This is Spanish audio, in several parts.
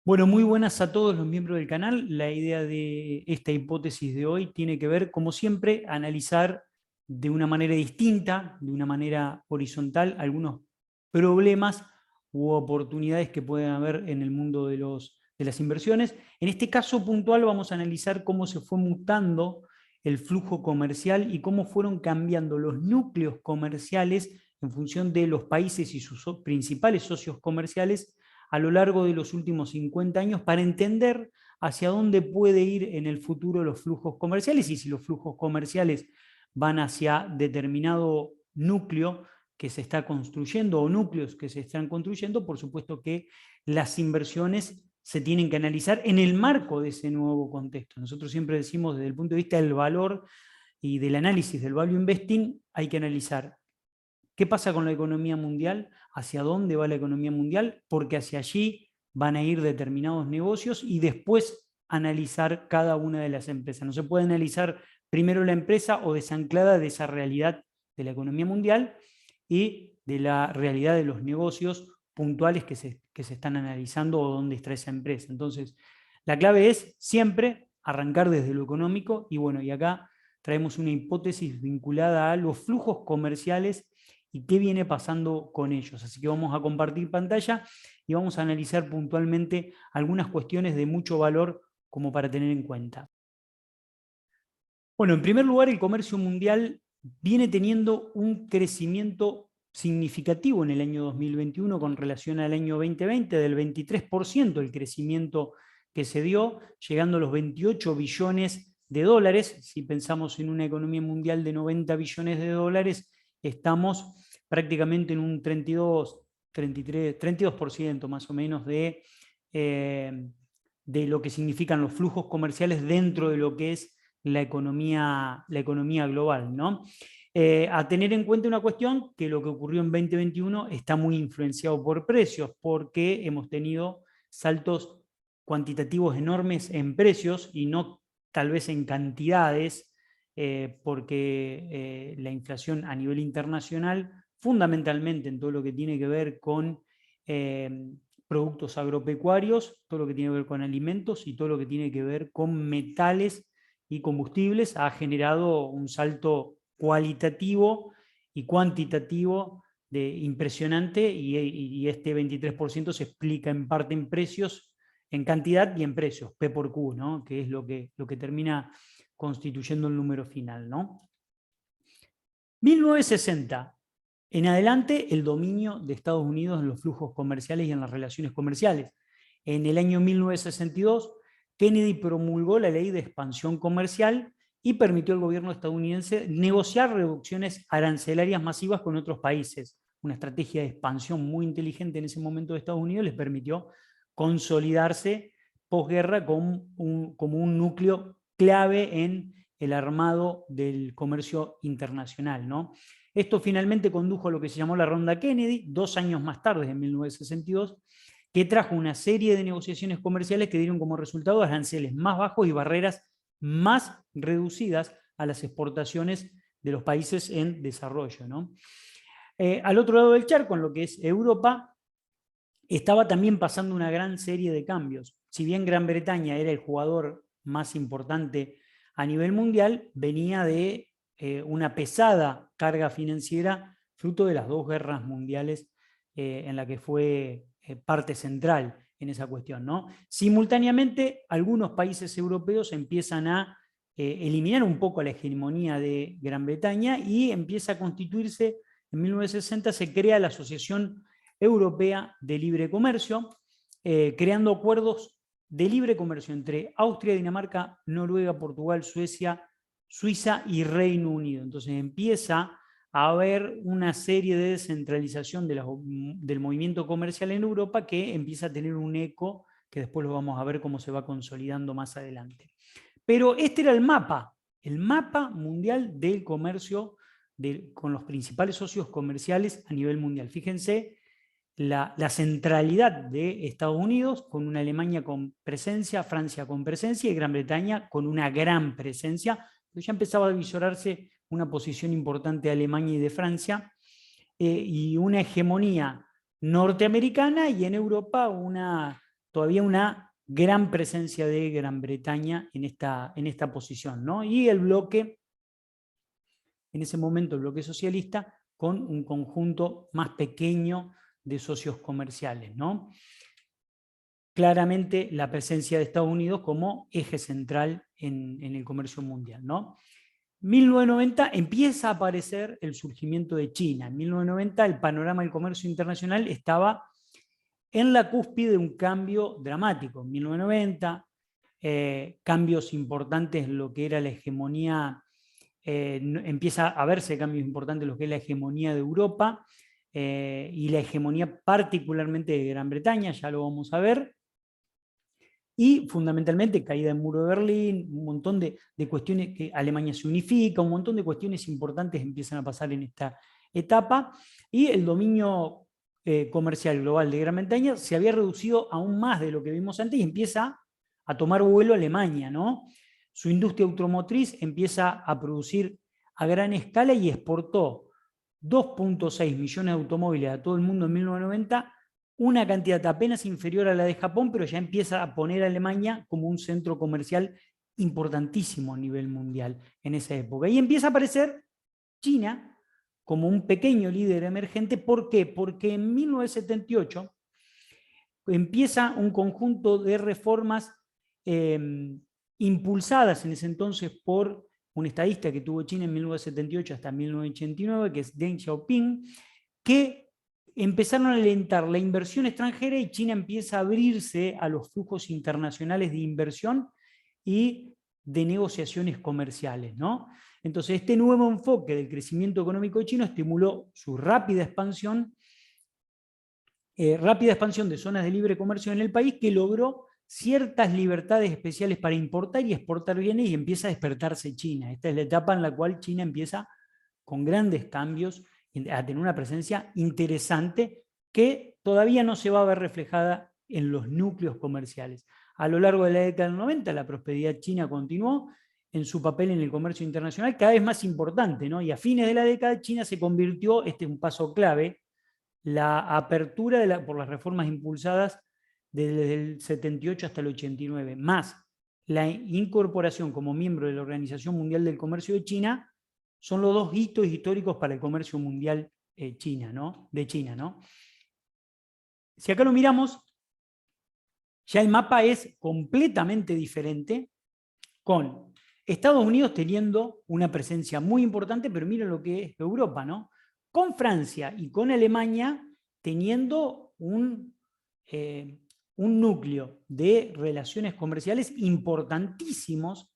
Bueno, muy buenas a todos los miembros del canal. La idea de esta hipótesis de hoy tiene que ver, como siempre, analizar de una manera distinta, de una manera horizontal, algunos problemas u oportunidades que pueden haber en el mundo de las inversiones. En este caso puntual vamos a analizar cómo se fue mutando el flujo comercial y cómo fueron cambiando los núcleos comerciales en función de los países y sus principales socios comerciales a lo largo de los últimos 50 años para entender hacia dónde puede ir en el futuro los flujos comerciales y si los flujos comerciales van hacia determinado núcleo que se está construyendo o núcleos que se están construyendo, por supuesto que las inversiones se tienen que analizar en el marco de ese nuevo contexto. Nosotros siempre decimos desde el punto de vista del valor y del análisis del value investing, hay que analizar qué pasa con la economía mundial, hacia dónde va la economía mundial, porque hacia allí van a ir determinados negocios y después analizar cada una de las empresas. No se puede analizar primero la empresa o desanclada de esa realidad de la economía mundial y de la realidad de los negocios puntuales que se están analizando o dónde está esa empresa. Entonces, la clave es siempre arrancar desde lo económico y bueno, y acá traemos una hipótesis vinculada a los flujos comerciales y qué viene pasando con ellos. Así que vamos a compartir pantalla y vamos a analizar puntualmente algunas cuestiones de mucho valor como para tener en cuenta. Bueno, en primer lugar, el comercio mundial viene teniendo un crecimiento significativo en el año 2021 con relación al año 2020, del 23% el crecimiento que se dio, llegando a los 28 billones de dólares. Si pensamos en una economía mundial de 90 billones de dólares, estamos prácticamente en un 32, 33, 32% más o menos de lo que significan los flujos comerciales dentro de lo que es la economía global, ¿no? A tener en cuenta una cuestión, que lo que ocurrió en 2021 está muy influenciado por precios, porque hemos tenido saltos cuantitativos enormes en precios y no tal vez en cantidades, porque la inflación a nivel internacional, fundamentalmente en todo lo que tiene que ver con productos agropecuarios, todo lo que tiene que ver con alimentos y todo lo que tiene que ver con metales y combustibles, ha generado un salto cualitativo y cuantitativo impresionante y este 23% se explica en parte en precios, en cantidad y en precios, P por Q, ¿no? Que es lo que termina constituyendo el número final, ¿no? 1960, en adelante el dominio de Estados Unidos en los flujos comerciales y en las relaciones comerciales. En el año 1962, Kennedy promulgó la ley de expansión comercial y permitió al gobierno estadounidense negociar reducciones arancelarias masivas con otros países. Una estrategia de expansión muy inteligente en ese momento de Estados Unidos les permitió consolidarse posguerra como un núcleo clave en el armado del comercio internacional, ¿no? Esto finalmente condujo a lo que se llamó la Ronda Kennedy, 2 años más tarde, en 1962, que trajo una serie de negociaciones comerciales que dieron como resultado aranceles más bajos y barreras más reducidas a las exportaciones de los países en desarrollo, ¿no? Al otro lado del charco, en lo que es Europa, estaba también pasando una gran serie de cambios. Si bien Gran Bretaña era el jugador más importante a nivel mundial, venía de una pesada carga financiera fruto de las dos guerras mundiales en la que fue parte central en esa cuestión, ¿no? Simultáneamente, algunos países europeos empiezan a eliminar un poco la hegemonía de Gran Bretaña y empieza a constituirse, en 1960 se crea la Asociación Europea de Libre Comercio, creando acuerdos de libre comercio entre Austria, Dinamarca, Noruega, Portugal, Suecia, Suiza y Reino Unido. Entonces empieza a haber una serie de descentralización del movimiento comercial en Europa que empieza a tener un eco que después lo vamos a ver cómo se va consolidando más adelante. Pero este era el mapa mundial del comercio con los principales socios comerciales a nivel mundial. Fíjense la centralidad de Estados Unidos con una Alemania con presencia, Francia con presencia y Gran Bretaña con una gran presencia. Pero ya empezaba a visorarse una posición importante de Alemania y de Francia y una hegemonía norteamericana y en Europa una todavía una gran presencia de Gran Bretaña en esta posición, ¿no? Y el bloque, en ese momento el bloque socialista, con un conjunto más pequeño de socios comerciales, ¿no? Claramente la presencia de Estados Unidos como eje central en el comercio mundial, ¿no? 1990 empieza a aparecer el surgimiento de China. En 1990 el panorama del comercio internacional estaba en la cúspide de un cambio dramático. En 1990, cambios importantes en lo que era la hegemonía, empieza a verse cambios importantes en lo que es la hegemonía de Europa y la hegemonía particularmente de Gran Bretaña, ya lo vamos a ver. Y fundamentalmente caída del muro de Berlín, un montón de cuestiones, que Alemania se unifica, un montón de cuestiones importantes empiezan a pasar en esta etapa, y el dominio comercial global de Gran Bretaña se había reducido aún más de lo que vimos antes y empieza a tomar vuelo Alemania, ¿no? Su industria automotriz empieza a producir a gran escala y exportó 2.6 millones de automóviles a todo el mundo en 1990, una cantidad apenas inferior a la de Japón, pero ya empieza a poner a Alemania como un centro comercial importantísimo a nivel mundial en esa época. Y empieza a aparecer China como un pequeño líder emergente. ¿Por qué? Porque en 1978 empieza un conjunto de reformas impulsadas en ese entonces por un estadista que tuvo China en 1978 hasta 1989, que es Deng Xiaoping, que empezaron a alentar la inversión extranjera y China empieza a abrirse a los flujos internacionales de inversión y de negociaciones comerciales, ¿no? Entonces, este nuevo enfoque del crecimiento económico chino estimuló su rápida expansión de zonas de libre comercio en el país, que logró ciertas libertades especiales para importar y exportar bienes, y empieza a despertarse China. Esta es la etapa en la cual China empieza con grandes cambios a tener una presencia interesante que todavía no se va a ver reflejada en los núcleos comerciales. A lo largo de la década del 90, la prosperidad china continuó en su papel en el comercio internacional cada vez más importante, ¿no? Y a fines de la década China se convirtió, este es un paso clave, la apertura por las reformas impulsadas desde el 78 hasta el 89, más la incorporación como miembro de la Organización Mundial del Comercio de China, son los dos hitos históricos para el comercio mundial de China, ¿no? Si acá lo miramos, ya el mapa es completamente diferente, con Estados Unidos teniendo una presencia muy importante, pero miren lo que es Europa, ¿no? Con Francia y con Alemania teniendo un núcleo de relaciones comerciales importantísimos,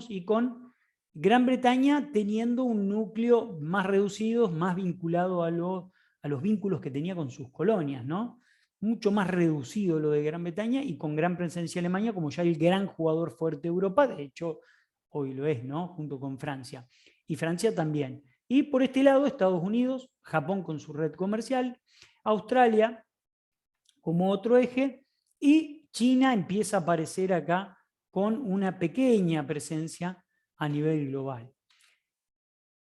y con Gran Bretaña teniendo un núcleo más reducido, más vinculado a los vínculos que tenía con sus colonias, ¿no? Mucho más reducido lo de Gran Bretaña, y con gran presencia Alemania como ya el gran jugador fuerte de Europa. De hecho, hoy lo es, ¿no? Junto con Francia. Y Francia también. Y por este lado, Estados Unidos, Japón con su red comercial, Australia como otro eje, y China empieza a aparecer acá con una pequeña presencia a nivel global.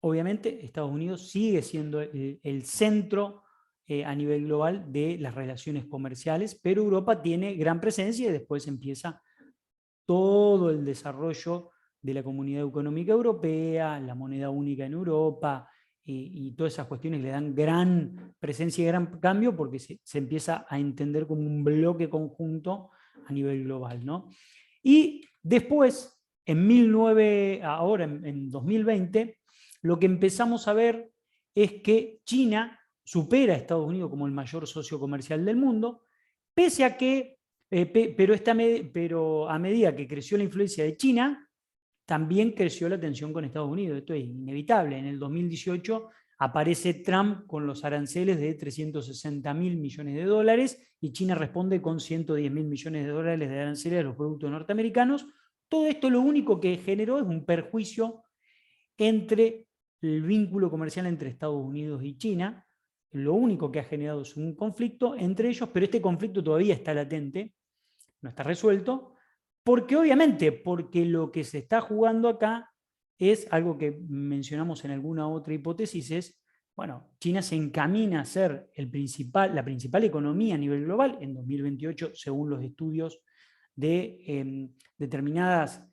Obviamente, Estados Unidos sigue siendo el centro a nivel global de las relaciones comerciales, pero Europa tiene gran presencia, y después empieza todo el desarrollo de la Comunidad Económica Europea, la moneda única en Europa, y todas esas cuestiones le dan gran presencia y gran cambio, porque se empieza a entender como un bloque conjunto a nivel global, ¿no? Y después, ahora en 2020, lo que empezamos a ver es que China supera a Estados Unidos como el mayor socio comercial del mundo, pese a que, pero a medida que creció la influencia de China, también creció la tensión con Estados Unidos. Esto es inevitable. En el 2018 aparece Trump con los aranceles de 360.000 millones de dólares, y China responde con 110.000 millones de dólares de aranceles a los productos norteamericanos. Todo esto lo único que generó es un perjuicio entre el vínculo comercial entre Estados Unidos y China. Lo único que ha generado es un conflicto entre ellos, pero este conflicto todavía está latente, no está resuelto, porque lo que se está jugando acá es algo que mencionamos en alguna otra hipótesis, es Bueno, China se encamina a ser la principal economía a nivel global en 2028, según los estudios de determinadas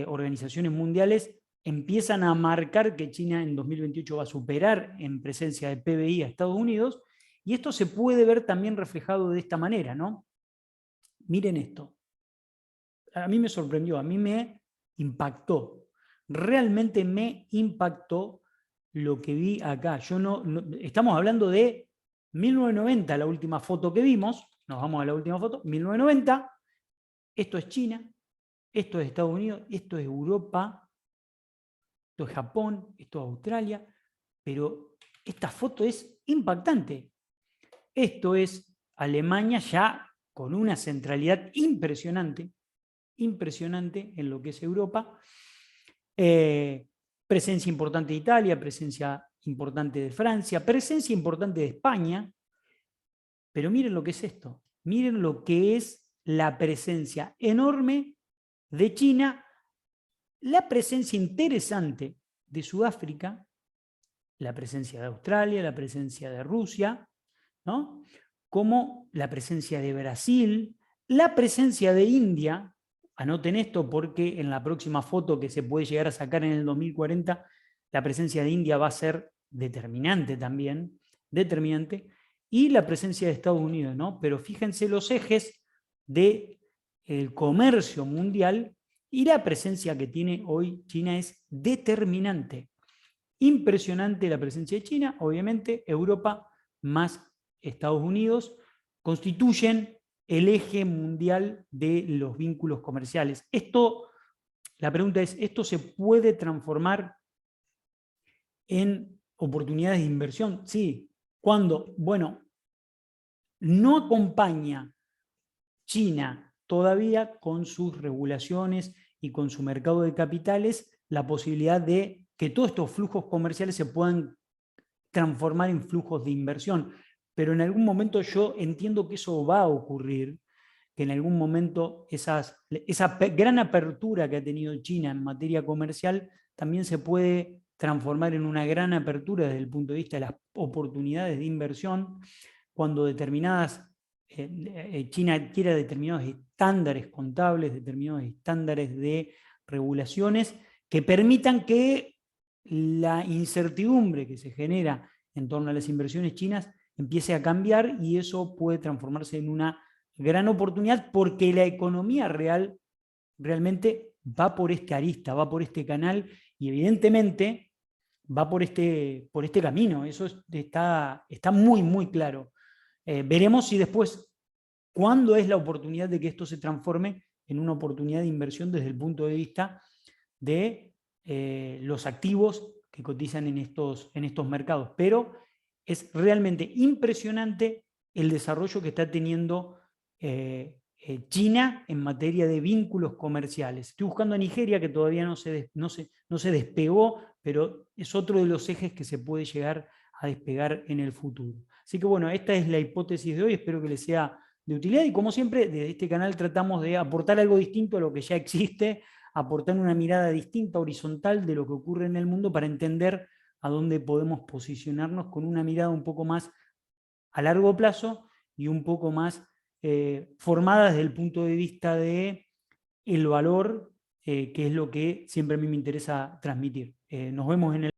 organizaciones mundiales, empiezan a marcar que China en 2028 va a superar en presencia de PBI a Estados Unidos, y esto se puede ver también reflejado de esta manera, ¿no? Miren esto. A mí me sorprendió, a mí me impactó. Realmente me impactó lo que vi acá. Estamos hablando de 1990, la última foto que vimos. Nos vamos a la última foto. 1990. Esto es China. Esto es Estados Unidos. Esto es Europa. Esto es Japón. Esto es Australia. Pero esta foto es impactante. Esto es Alemania ya con una centralidad impresionante en lo que es Europa. Presencia importante de Italia, presencia importante de Francia, presencia importante de España. Pero miren lo que es esto. Miren lo que es la presencia enorme de China, la presencia interesante de Sudáfrica, la presencia de Australia, la presencia de Rusia, ¿no? Como la presencia de Brasil, la presencia de India. Anoten esto porque en la próxima foto que se puede llegar a sacar en el 2040, la presencia de India va a ser determinante también, determinante, y la presencia de Estados Unidos, ¿no? Pero fíjense los ejes del comercio mundial y la presencia que tiene hoy China es determinante. Impresionante la presencia de China, obviamente, Europa más Estados Unidos constituyen el eje mundial de los vínculos comerciales. La pregunta es, ¿esto se puede transformar en oportunidades de inversión? Sí. ¿Cuándo? Bueno, no acompaña China todavía con sus regulaciones y con su mercado de capitales la posibilidad de que todos estos flujos comerciales se puedan transformar en flujos de inversión. Pero en algún momento yo entiendo que eso va a ocurrir, que en algún momento esa gran apertura que ha tenido China en materia comercial también se puede transformar en una gran apertura desde el punto de vista de las oportunidades de inversión, cuando China adquiera determinados estándares contables, determinados estándares de regulaciones que permitan que la incertidumbre que se genera en torno a las inversiones chinas empiece a cambiar, y eso puede transformarse en una gran oportunidad porque la economía real realmente va por este arista, va por este canal, y evidentemente va por este camino. Eso está muy, muy claro. Veremos si después, ¿cuándo es la oportunidad de que esto se transforme en una oportunidad de inversión desde el punto de vista de los activos que cotizan en estos mercados? Pero es realmente impresionante el desarrollo que está teniendo China en materia de vínculos comerciales. Estoy buscando a Nigeria, que todavía no se despegó, pero es otro de los ejes que se puede llegar a despegar en el futuro. Así que bueno, esta es la hipótesis de hoy, espero que les sea de utilidad, y como siempre, desde este canal tratamos de aportar algo distinto a lo que ya existe, aportar una mirada distinta, horizontal, de lo que ocurre en el mundo, para entender a dónde podemos posicionarnos con una mirada un poco más a largo plazo y un poco más formada desde el punto de vista de el valor, que es lo que siempre a mí me interesa transmitir. Nos vemos en el